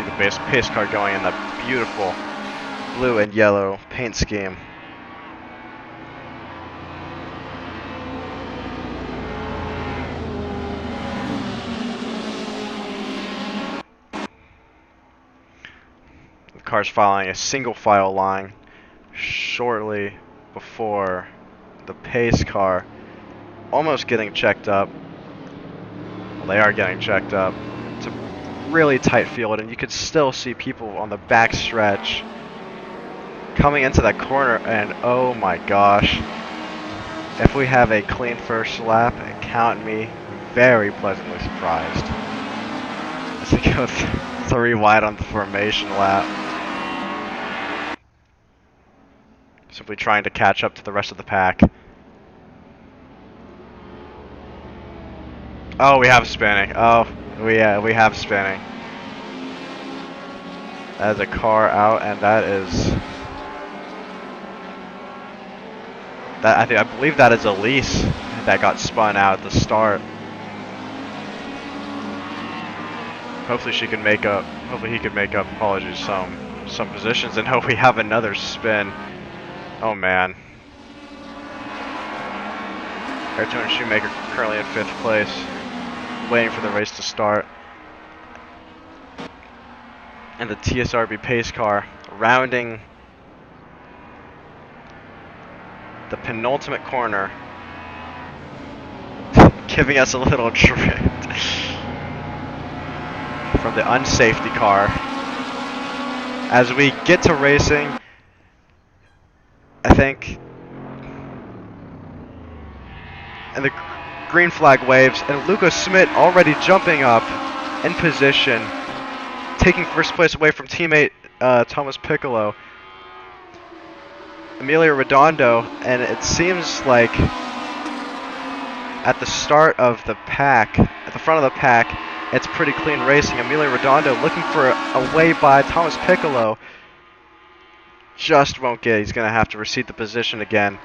see the pace car going in that beautiful blue and yellow paint scheme. The car's following a single file line shortly before the pace car, almost getting checked up. Well, they are getting checked up. It's a really tight field, and you could still see people on the back stretch coming into that corner, and oh my gosh, if we have a clean first lap, count me very pleasantly surprised. As we go 3 wide on the formation lap. Simply trying to catch up to the rest of the pack. Oh, we have spinning. Oh, we have spinning. That is a car out, and that is that. I believe that is Elise that got spun out at the start. Hopefully she can make up. Hopefully he can make up. Apologies, some positions, and hope we have another spin. Oh man. Ayrton Shoemaker currently in 5th place, waiting for the race to start. And the TSRB pace car rounding the penultimate corner, giving us a little drift from the unsafety car. As we get to racing, I think, and the green flag waves, and Luca Schmidt already jumping up in position, taking first place away from teammate Thomas Piccolo. Emilio Redondo, and it seems like at the start of the pack, at the front of the pack, it's pretty clean racing. Emilio Redondo looking for a way by Thomas Piccolo. Just won't get it. He's going to have to recede the position again.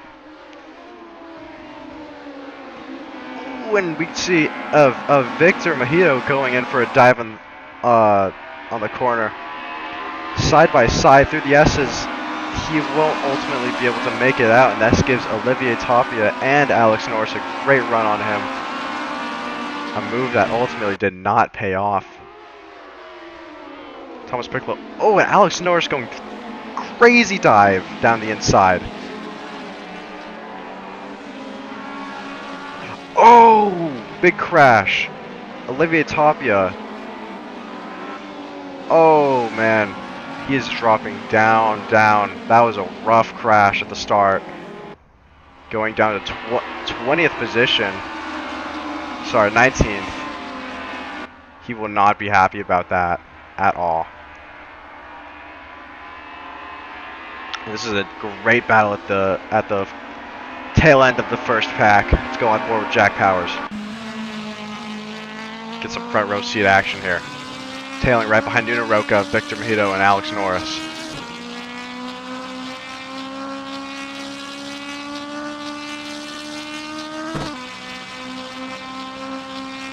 When we see of Victor Mejito going in for a dive on the corner, side by side through the S's, he won't ultimately be able to make it out, and that gives Olivier Tapia and Alex Norris a great run on him. A move that ultimately did not pay off. Thomas Piccolo. Oh, and Alex Norris going crazy dive down the inside. Oh, big crash. Olivier Tapia. Oh, man. He is dropping down. That was a rough crash at the start. Going down to 20th position. Sorry, 19th. He will not be happy about that at all. This is a great battle at the tail end of the first pack. Let's go on board with Jack Powers. Get some front row seat action here. Tailing right behind Nuno Roca, Victor Mejito, and Alex Norris.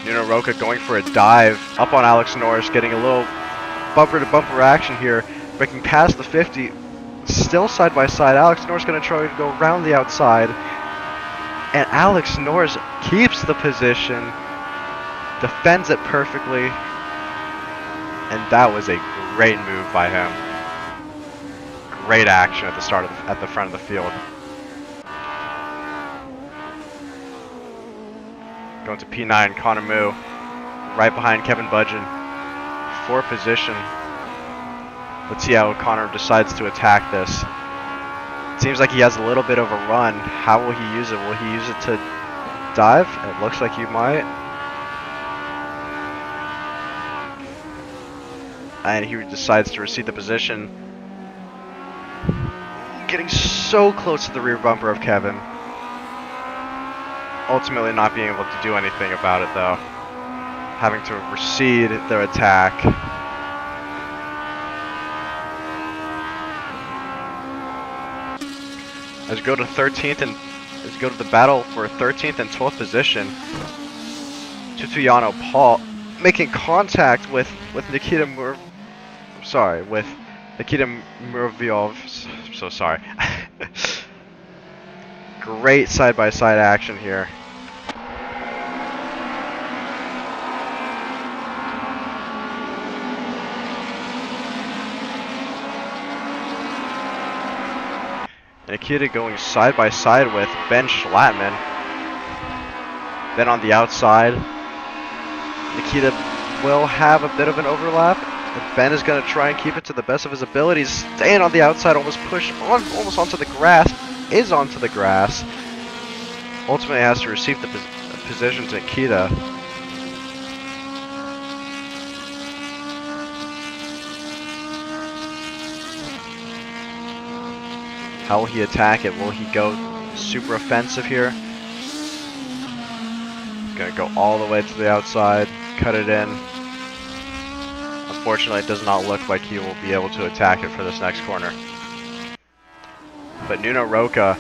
Nuno Roca going for a dive up on Alex Norris, getting a little bumper-to-bumper action here, breaking past the 50, still side by side. Alex Norris going to try to go around the outside, and Alex Norris keeps the position, defends it perfectly, and that was a great move by him. Great action at the start at the front of the field. Going to P9, Connor Moo, right behind Kevin Budgeon, 4th position. Let's see how Connor decides to attack this. It seems like he has a little bit of a run. How will he use it? Will he use it to dive? It looks like he might. And he decides to recede the position. Getting so close to the rear bumper of Kevin. Ultimately not being able to do anything about it though. Having to recede their attack. As we go to 13th and as we go to the battle for 13th and 12th position. Tutuyano Paul making contact with Nikita sorry, with Nikita Muravyov. So sorry. Great side-by-side action here. Nikita going side by side with Ben Schlattman. Then on the outside, Nikita will have a bit of an overlap. Ben is going to try and keep it to the best of his abilities. Staying on the outside, almost onto the grass. Is onto the grass. Ultimately has to receive the position to Nikita. How will he attack it? Will he go super offensive here? Gonna go all the way to the outside, cut it in. Unfortunately, it does not look like he will be able to attack it for this next corner. But Nuno Roca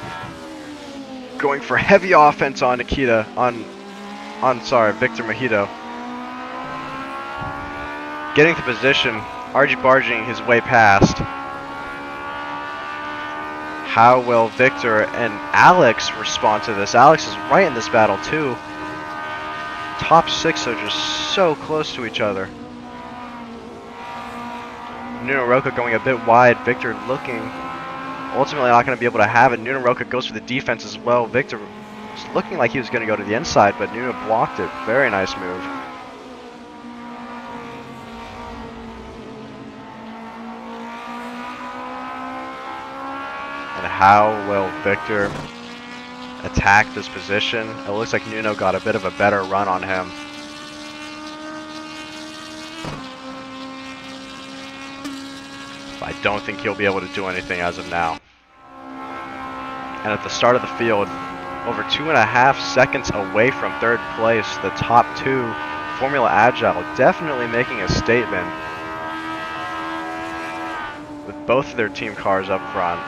going for heavy offense on Nikita, Victor Mejito. Getting to position, argy-barging his way past. How will Victor and Alex respond to this? Alex is right in this battle too. Top 6 are just so close to each other. Nuno Roca going a bit wide. Victor looking ultimately not going to be able to have it. Nuno Roca goes for the defense as well. Victor was looking like he was going to go to the inside, but Nuno blocked it. Very nice move. And how will Victor attack this position? It looks like Nuno got a bit of a better run on him. But I don't think he'll be able to do anything as of now. And at the start of the field, over 2.5 seconds away from third place, the top 2, Formula Agile, definitely making a statement with both of their team cars up front.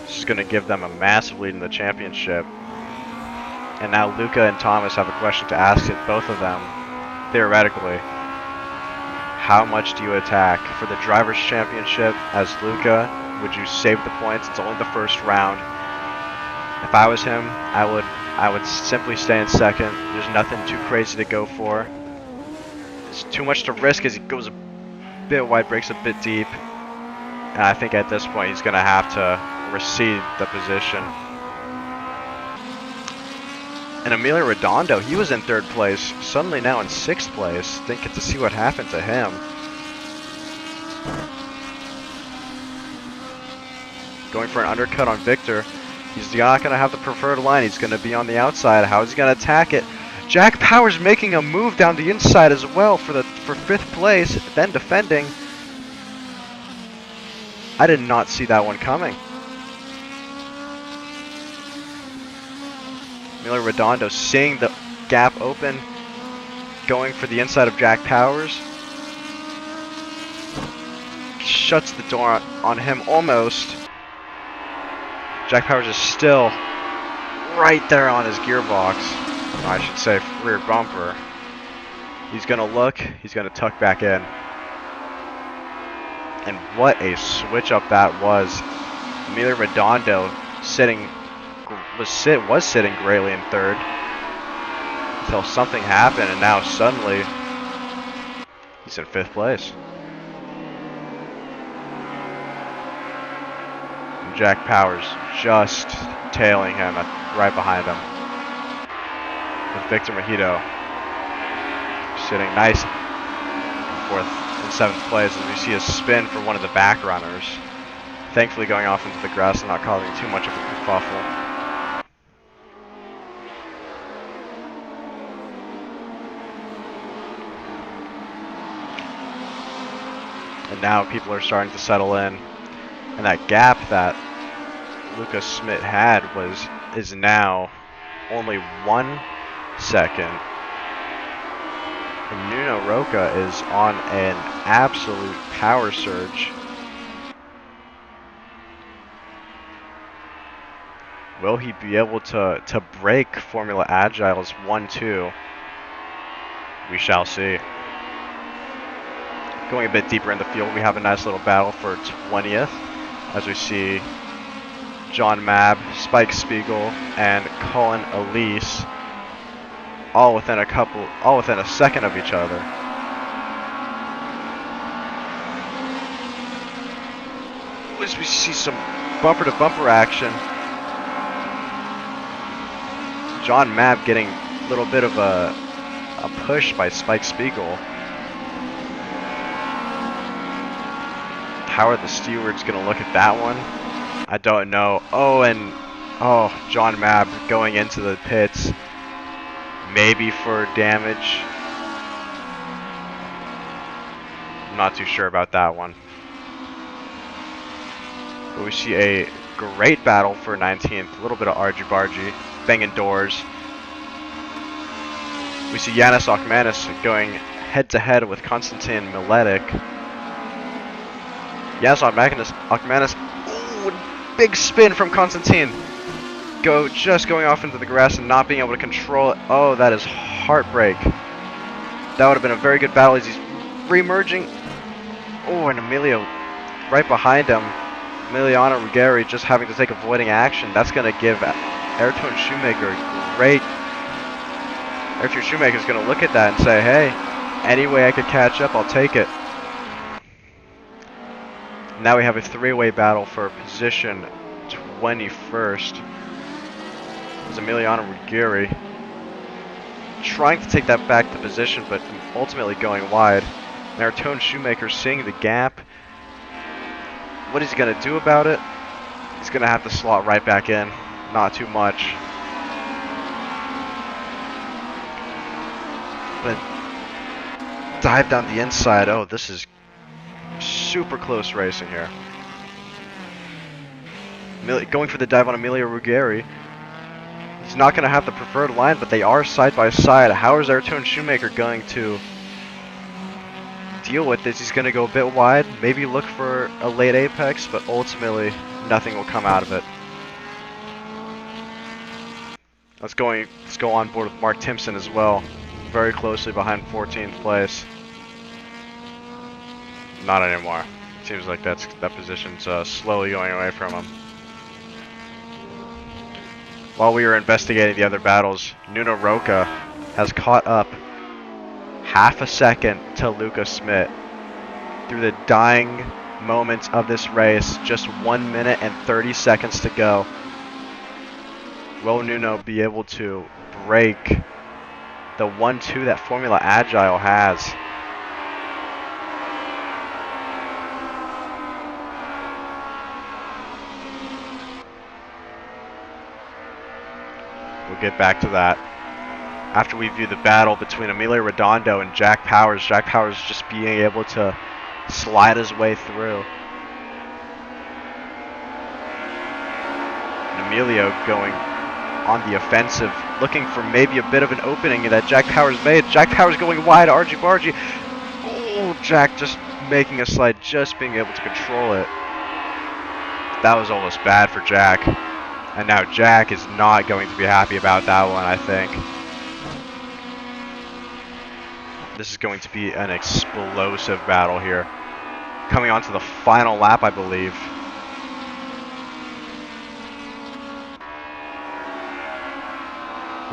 This is going to give them a massive lead in the championship. And now Luca and Thomas have a question to ask at both of them, theoretically. How much do you attack? For the Drivers' Championship, as Luca, would you save the points? It's only the first round. If I was him, I would simply stay in second. There's nothing too crazy to go for. It's too much to risk as he goes a bit wide, breaks a bit deep. And I think at this point he's going to have to recede the position. And Emilio Redondo, he was in third place, suddenly now in 6th place. Didn't get to see what happened to him. Going for an undercut on Victor. He's not going to have the preferred line. He's going to be on the outside. How is he going to attack it? Jack Powers making a move down the inside as well for 5th place, then defending. I did not see that one coming. Emilio Redondo seeing the gap open, going for the inside of Jack Powers. Shuts the door on him almost. Jack Powers is still right there on his gearbox. I should say rear bumper. He's going to look. He's going to tuck back in. And what a switch up that was. Emilio Redondo was sitting greatly in third until something happened, and now suddenly he's in 5th place. And Jack Powers just tailing him right behind him. With Victor Mejito sitting nice in 4th and 7th place as we see a spin for one of the back runners. Thankfully going off into the grass and not causing too much of a kerfuffle. And now people are starting to settle in. And that gap that Lucas Smith had is now only 1 second. And Nuno Roca is on an absolute power surge. Will he be able to break Formula Agile's 1-2? We shall see. Going a bit deeper in the field, we have a nice little battle for 20th, as we see John Mabb, Spike Spiegel, and Colin Elise all within a second of each other. As we see some bumper to bumper action, John Mabb getting a little bit of a push by Spike Spiegel. How are the stewards going to look at that one? I don't know. John Mabb going into the pits. Maybe for damage. I'm not too sure about that one. But we see a great battle for 19th. A little bit of argy-bargy. Banging doors. We see Yanis Aukmanis going head-to-head with Konstantin Miletic. Yanis Aukmanis. Ooh, big spin from Konstantin. Just going off into the grass and not being able to control it. Oh, that is heartbreak. That would have been a very good battle as he's re-emerging. Oh, and Emilio right behind him. Emiliano Ruggeri just having to take avoiding action. That's going to give Ayrton Shoemaker great. Ayrton Shoemaker's going to look at that and say, hey, any way I could catch up, I'll take it. Now we have a three-way battle for position 21st. It's Emiliano Ruggeri trying to take that back to position, but ultimately going wide. And Ayrton Shoemaker seeing the gap. What is he going to do about it? He's going to have to slot right back in. Not too much. But dive down the inside. Oh, this is super close racing here. Going for the dive on Emilio Ruggeri. He's not going to have the preferred line, but they are side by side. How is Ayrton Shoemaker going to deal with this? He's going to go a bit wide, maybe look for a late apex, but ultimately nothing will come out of it. Let's go on board with Mark Timpson as well, very closely behind 14th place. Not anymore. Seems like that position's slowly going away from him. While we were investigating the other battles, Nuno Roca has caught up half a second to Lucas Smith through the dying moments of this race. Just 1 minute and 30 seconds to go. Will Nuno be able to break the 1-2 that Formula Agile has? We'll get back to that after we view the battle between Emilio Redondo and Jack Powers. Jack Powers just being able to slide his way through. And Emilio going on the offensive, looking for maybe a bit of an opening that Jack Powers made. Jack Powers going wide, argy-bargy. Oh, Jack just making a slide, just being able to control it. That was almost bad for Jack. And now Jack is not going to be happy about that one, I think. This is going to be an explosive battle here. Coming on to the final lap, I believe.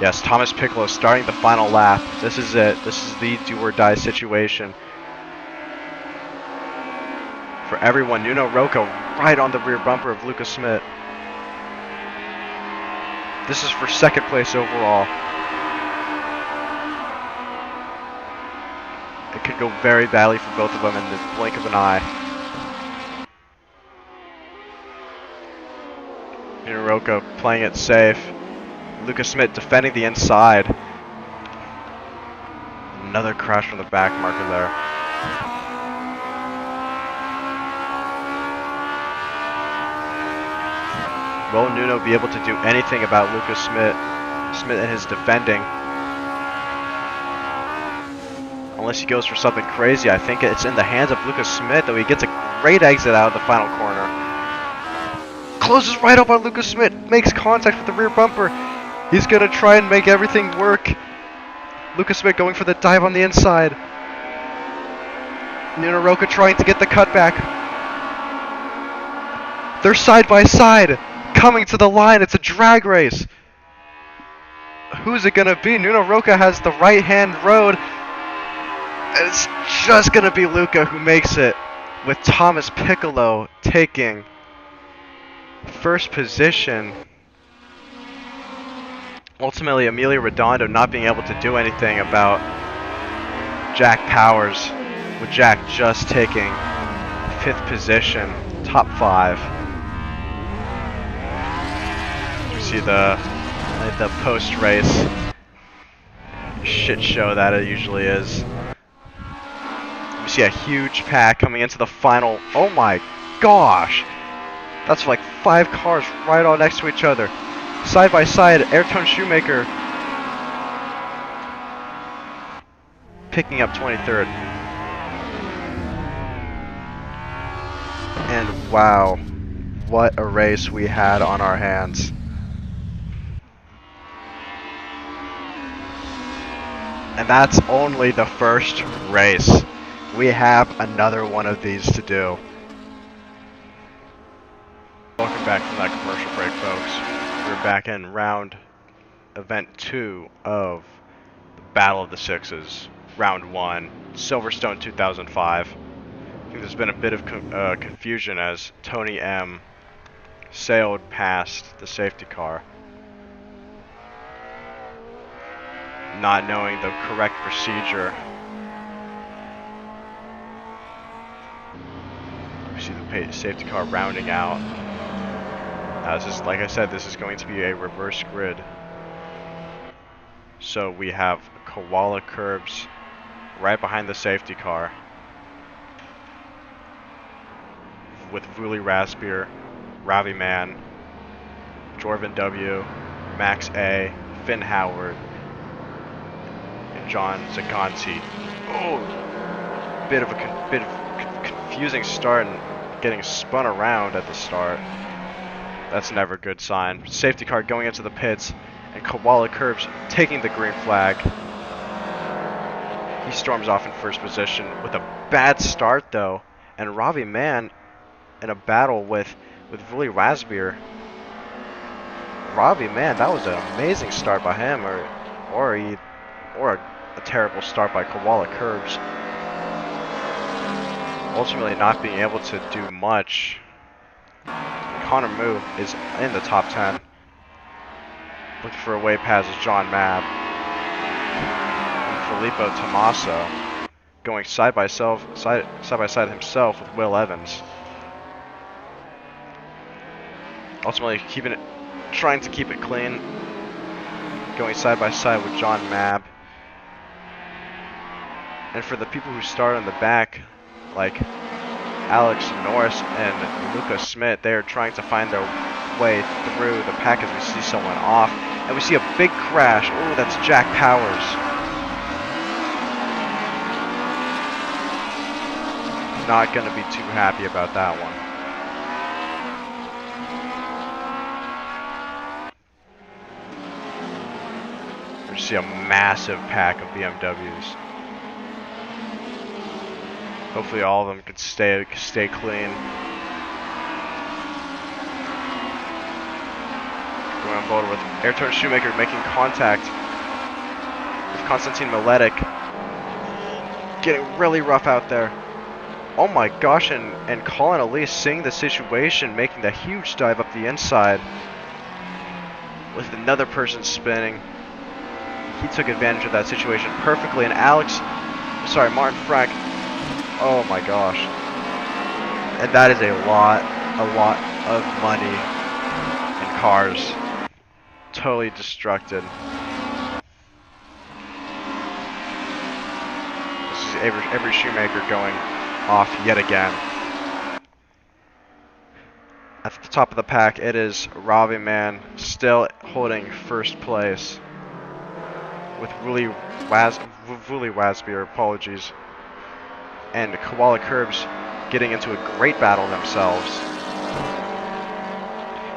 Yes, Thomas Piccolo starting the final lap. This is it. This is the do-or-die situation. For everyone, Nuno Roca right on the rear bumper of Lucas Smith. This is for second place overall. It could go very badly for both of them in the blink of an eye. Nuno Roca playing it safe. Lucas Smith defending the inside. Another crash from the back marker there. Will Nuno be able to do anything about Lucas Smith and his defending? Unless he goes for something crazy. I think it's in the hands of Lucas Smith, though he gets a great exit out of the final corner. Closes right up on Lucas Smith, makes contact with the rear bumper. He's going to try and make everything work. Lucas Smith going for the dive on the inside. Nuno Roca trying to get the cutback. They're side by side, coming to the line. It's a drag race. Who's it gonna be? Nuno Roca has the right-hand road. And it's just gonna be Luca who makes it, with Thomas Piccolo taking first position. Ultimately, Emilio Redondo not being able to do anything about Jack Powers, with Jack just taking 5th position, top 5. You see the post-race shit show that it usually is. You see a huge pack coming into the final. Oh my gosh! That's like 5 cars right all next to each other. Side by side, Ayrton Shoemaker picking up 23rd. And wow, what a race we had on our hands. And that's only the first race. We have another one of these to do. Welcome back from that commercial break, folks. We're back in event 2 of the Battle of the Sixes, round 1, Silverstone 2005. I think there's been a bit of confusion as Tony M sailed past the safety car, not knowing the correct procedure. We see the safety car rounding out. This is, like I said, this is going to be a reverse grid. So we have koala curbs right behind the safety car, with Vuli Raspier, Ravi Man, Jorvin W, Max A, Finn Howard, and John Zaganti. Oh, bit of confusing start and getting spun around at the start. That's never a good sign. Safety car going into the pits, and Koala Curbs taking the green flag. He storms off in first position with a bad start though, and Ravi Man in a battle with Vuli Rasbier. Ravi Man, that was an amazing start by him, or a terrible start by Koala Curbs. Ultimately not being able to do much. Connor Moo is in the top 10. Looking for a way past John Mabb. And Filippo Tommaso going side by side himself with Will Evans. Ultimately trying to keep it clean. Going side by side with John Mabb. And for the people who start on the back, like Alex Norris and Lucas Smith, they are trying to find their way through the pack as we see someone off. And we see a big crash. Oh, that's Jack Powers. Not going to be too happy about that one. We see a massive pack of BMWs. Hopefully all of them could stay clean. Going on board with Ayrton Shoemaker making contact with Konstantin Miletic. Getting really rough out there. Oh my gosh, and Colin Elise seeing the situation, making the huge dive up the inside with another person spinning. He took advantage of that situation perfectly, and Martin Frank. Oh my gosh. And that is a lot of money in cars. Totally destructed. This is every Shoemaker going off yet again. At the top of the pack, it is Ravi Man still holding first place with Vuli Wasbier, apologies. And Koala Curbs getting into a great battle themselves.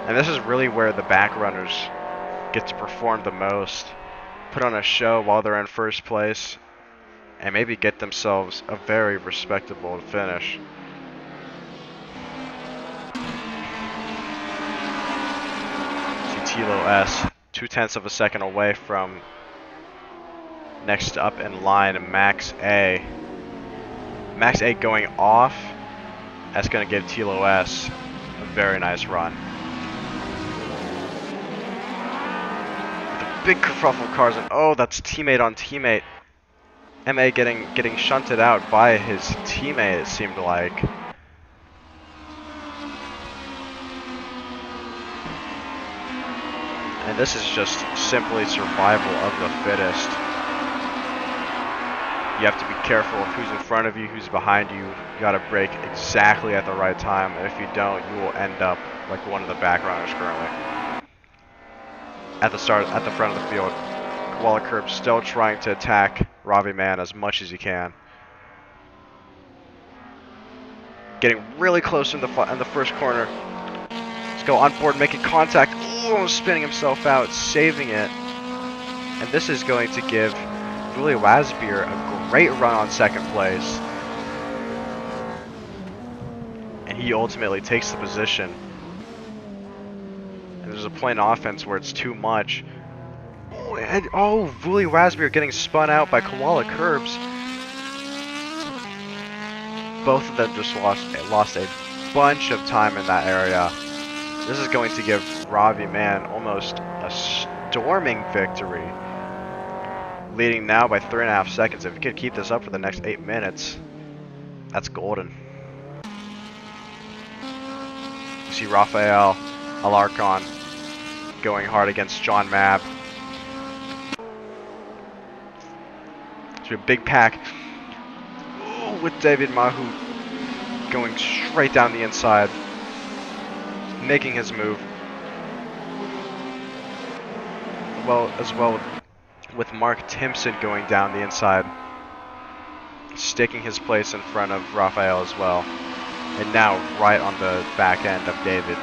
And this is really where the back runners get to perform the most. Put on a show while they're in first place. and maybe get themselves a very respectable finish. Tilo S, 0.2 of a second away from next up in line, Max A. Max A going off. That's going to give Tilo S a very nice run. The big kerfuffle of cars, and oh, that's teammate on teammate. MA getting shunted out by his teammate, it seemed like. And this is just simply survival of the fittest. You have to be careful of who's in front of you, who's behind you. You gotta brake exactly at the right time, and if you don't, you will end up like one of the back runners currently. At the front of the field, Koala Curb still trying to attack Ravi Man as much as he can. Getting really close in the first corner. Let's go on board, making contact. Ooh, spinning himself out, saving it. And this is going to give Willie Wasbier a great run on second place. And he ultimately takes the position. And there's a point in offense where it's too much. Oh, Willie Wasbier getting spun out by Koala Curbs. Both of them just lost a bunch of time in that area. This is going to give Ravi Man almost a storming victory. Leading now by 3.5 seconds. If he could keep this up for the next 8 minutes, that's golden. You see Rafael Alarcon going hard against John Mabb. It's a big pack. Ooh, with David Mahu going straight down the inside, making his move. As well with Mark Timpson going down the inside, sticking his place in front of Rafael as well. And now right on the back end of David.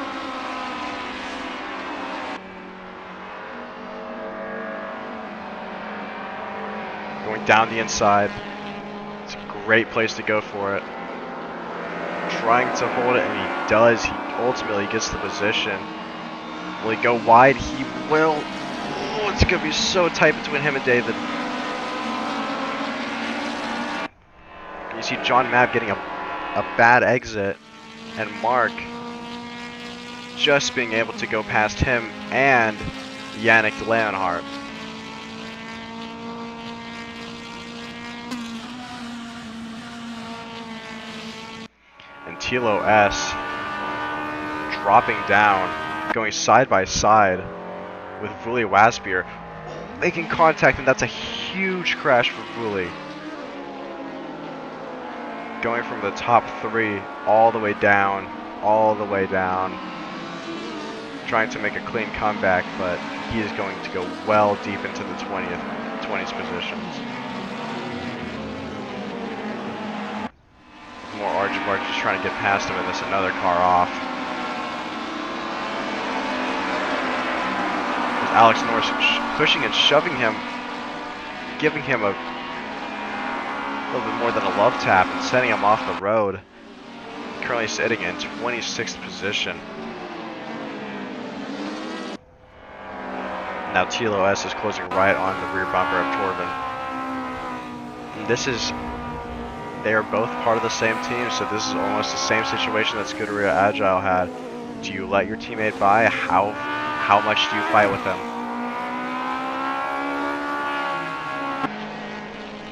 Going down the inside. It's a great place to go for it. Trying to hold it, and he does. He ultimately gets the position. Will he go wide? He will. Oh, it's going to be so tight between him and David. You see John Mabb getting a bad exit, and Mark just being able to go past him and Yannick Leonhardt. And Tilo S dropping down, going side by side with Vuli Wasbier, making contact, and that's a huge crash for Vuli. Going from the top 3 all the way down, trying to make a clean comeback, but he is going to go well deep into the 20s positions. More Archibald just trying to get past him, and this another car off. There's Alex Norris pushing and shoving him, giving him a little bit more than a love tap and sending him off the road. Currently sitting in 26th position. Now Tilo S is closing right on the rear bumper of Torben. And they are both part of the same team, so this is almost the same situation that Scuderia Agile had. Do you let your teammate by? How much do you fight with them?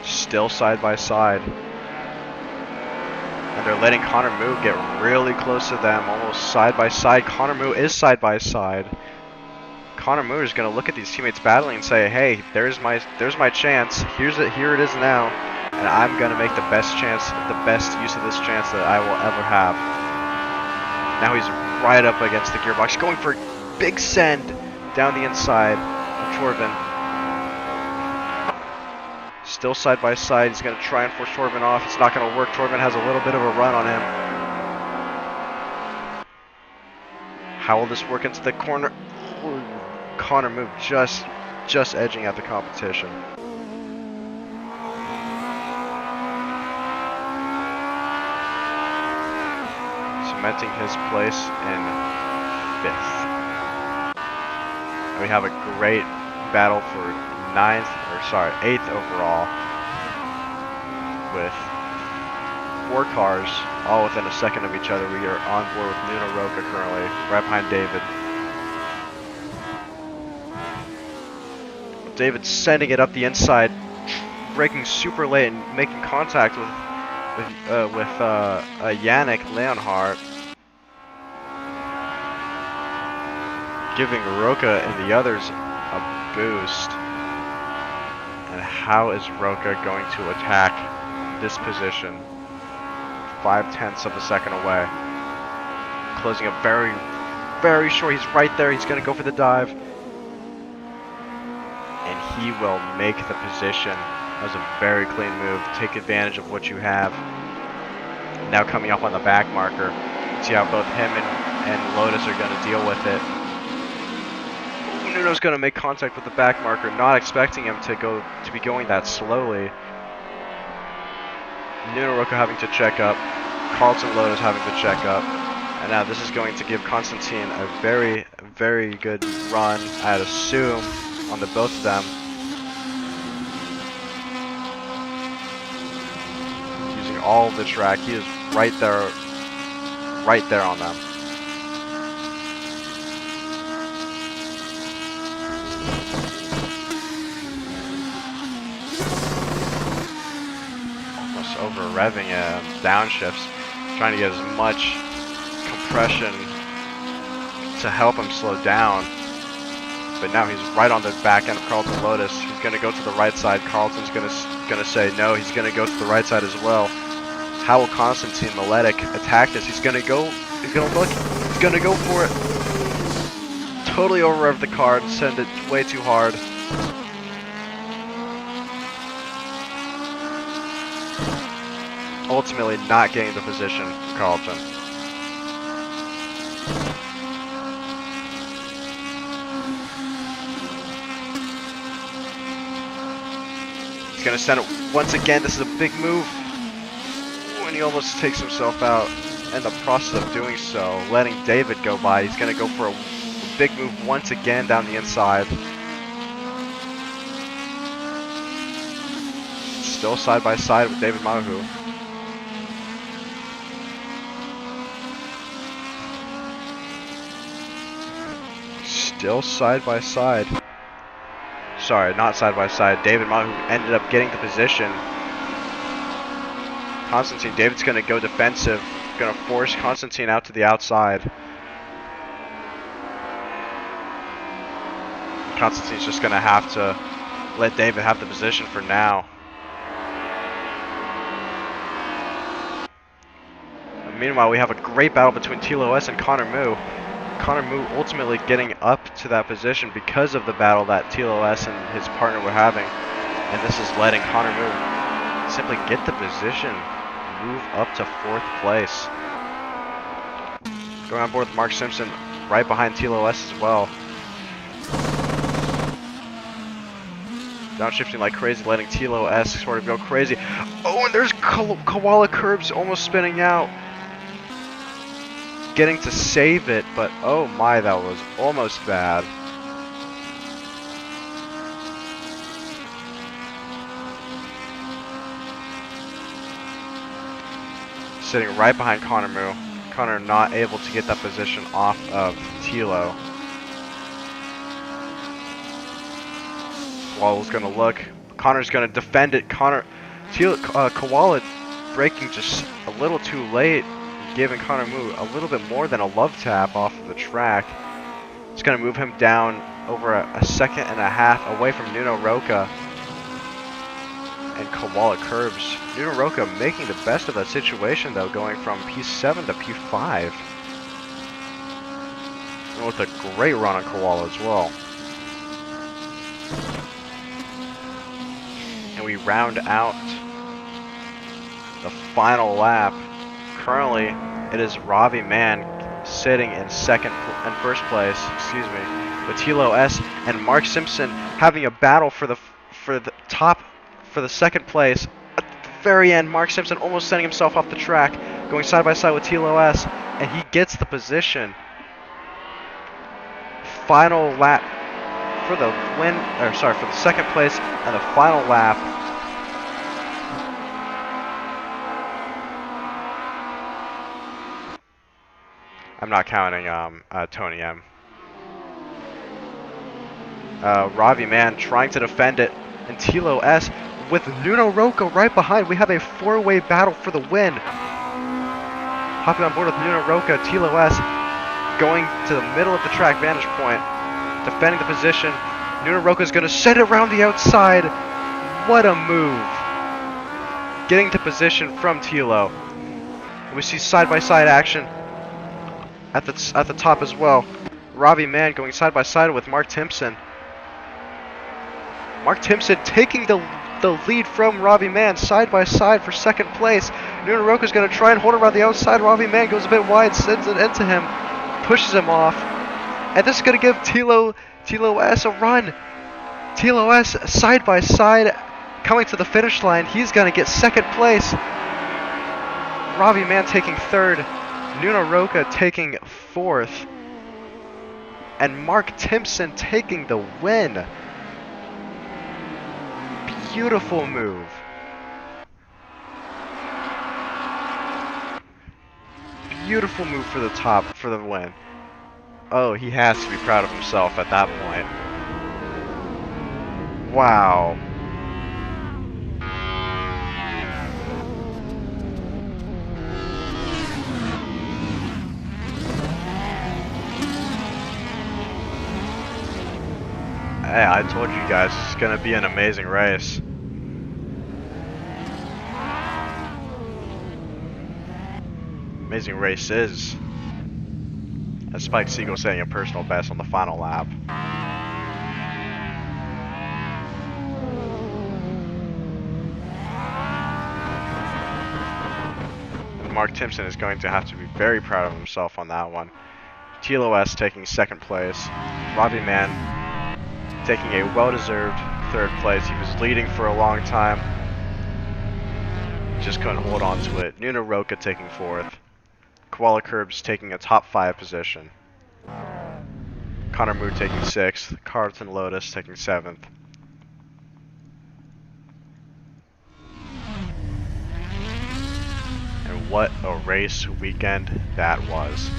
Still side by side. And they're letting Connor Moo get really close to them, almost side by side. Connor Moo is side by side. Connor Moo is going to look at these teammates battling and say, hey, there's my chance. Here it is now. And I'm going to make the best use of this chance that I will ever have. Now he's right up against the gearbox, going for a big send down the inside of Torben. Still side by side. He's going to try and force Torben off. It's not going to work. Torben has a little bit of a run on him. How will this work into the corner? Ooh, Connor moved just edging out the competition. cementing his place in 5th. We have a great battle for 8th overall, with 4 cars all within a second of each other. We are on board with Nuno Roca currently, right behind David. David's sending it up the inside, braking super late and making contact with Yannick Leonhardt, giving Roca and the others a boost. And how is Roca going to attack this position? 0.5 of a second away. Closing up very, very short. He's right there. He's going to go for the dive. And he will make the position. That was a very clean move. Take advantage of what you have. Now coming up on the back marker. See how both him and Lotus are going to deal with it. Nuno's going to make contact with the back marker, not expecting him to be going that slowly. Nuno Roca having to check up. Carlton Lotus having to check up. And now this is going to give Constantine a very, very good run, I'd assume, on the both of them. Using all of the track, he is right there on them. Almost over revving downshifts, trying to get as much compression to help him slow down. But now he's right on the back end of Carlton Lotus. He's going to go to the right side. Carlton's going to say no. He's going to go to the right side as well. How will Constantine Maletic attack this? He's going to go. He's going to look. He's going to go for it. Totally over-rev the car and send it way too hard. Ultimately not getting the position for Carlton. He's going to send it once again. This is a big move. And he almost takes himself out in the process of doing so, letting David go by. He's going to go for a big move once again down the inside. Still side by side with David Mahu. Still side by side. Sorry, not side by side. David Mahu ended up getting the position. Constantine, David's going to go defensive. Going to force Constantine out to the outside. Constantine's just going to have to let David have the position for now. And meanwhile, we have a great battle between Tilo S and Connor Moo. Connor Moo ultimately getting up to that position because of the battle that Tilo S and his partner were having. And this is letting Connor Moo simply get the position, move up to 4th place. Going on board with Mark Simpson right behind Tilo S as well. Downshifting like crazy, letting Tilo S sort of go crazy. Oh, and there's Koala Curbs almost spinning out. Getting to save it, but oh my, that was almost bad. Sitting right behind Connor Moo. Connor not able to get that position off of Tilo. Koala's gonna look. Connor's gonna defend it. Koala braking just a little too late, giving Connor Moo a little bit more than a love tap off of the track. It's going to move him down over a second and a half away from Nuno Roca and Koala Curbs. Nuno Roca making the best of that situation though, going from P7 to P5. And with a great run on Koala as well. And we round out the final lap. Currently, it is Ravi Mann sitting in first place, with Tilo S and Mark Simpson having a battle for the second place. At the very end, Mark Simpson almost sending himself off the track. going side by side with TLOS, and he gets the position. Final lap for the win, or sorry, for the second place and the final lap. I'm not counting Tony M. Ravi Man trying to defend it, and Tilo S with Nuno Rocca right behind. We have a four-way battle for the win. Hopping on board with Nuno Rocca, Tilo S going to the middle of the track vantage point, defending the position. Nuno Rocca is going to send it around the outside. What a move. Getting to position from Tilo. We see side-by-side action at the top as well. Ravi Man going side-by-side with Mark Timpson. Mark Timpson taking the lead from Ravi Man side by side for second place. Nuno Rocca is going to try and hold around the outside. Ravi Man goes a bit wide, sends it into him, pushes him off. And this is going to give Tilo S a run. Tilo S side by side coming to the finish line. He's going to get second place. Ravi Man taking third. Nuno Rocca taking fourth. And Mark Timpson taking the win. Beautiful move. Beautiful move for the top, for the win. Oh, he has to be proud of himself at that point. Wow. Hey, I told you guys it's gonna be an amazing race. Amazing race is. As Spike Siegel setting a personal best on the final lap. And Mark Timpson is going to have to be very proud of himself on that one. Tilo S taking second place. Ravi Man taking a well-deserved third place. He was leading for a long time. Just couldn't hold on to it. Nuno Rocca taking fourth. Koala Curbs taking a top 5 position. Connor Mood taking 6th. Carlton Lotus taking 7th. And what a race weekend that was.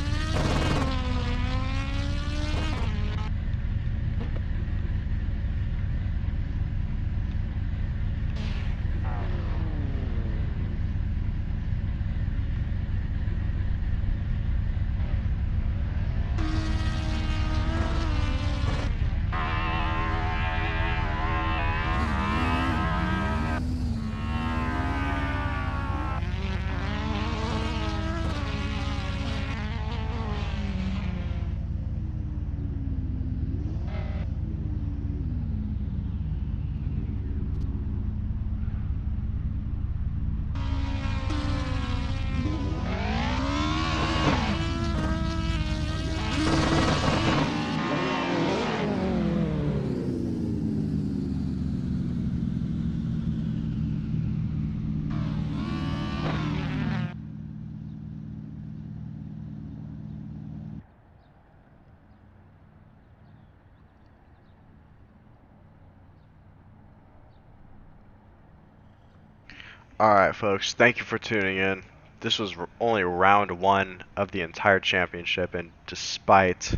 Alright folks, thank you for tuning in. This was only round 1 of the entire championship, and despite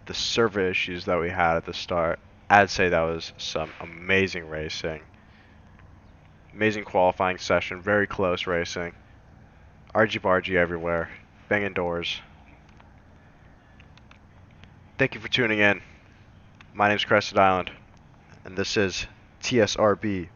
the server issues that we had at the start, I'd say that was some amazing racing. Amazing qualifying session, very close racing. Argy-bargy everywhere, banging doors. Thank you for tuning in. My name's Crested Island, and this is TSRB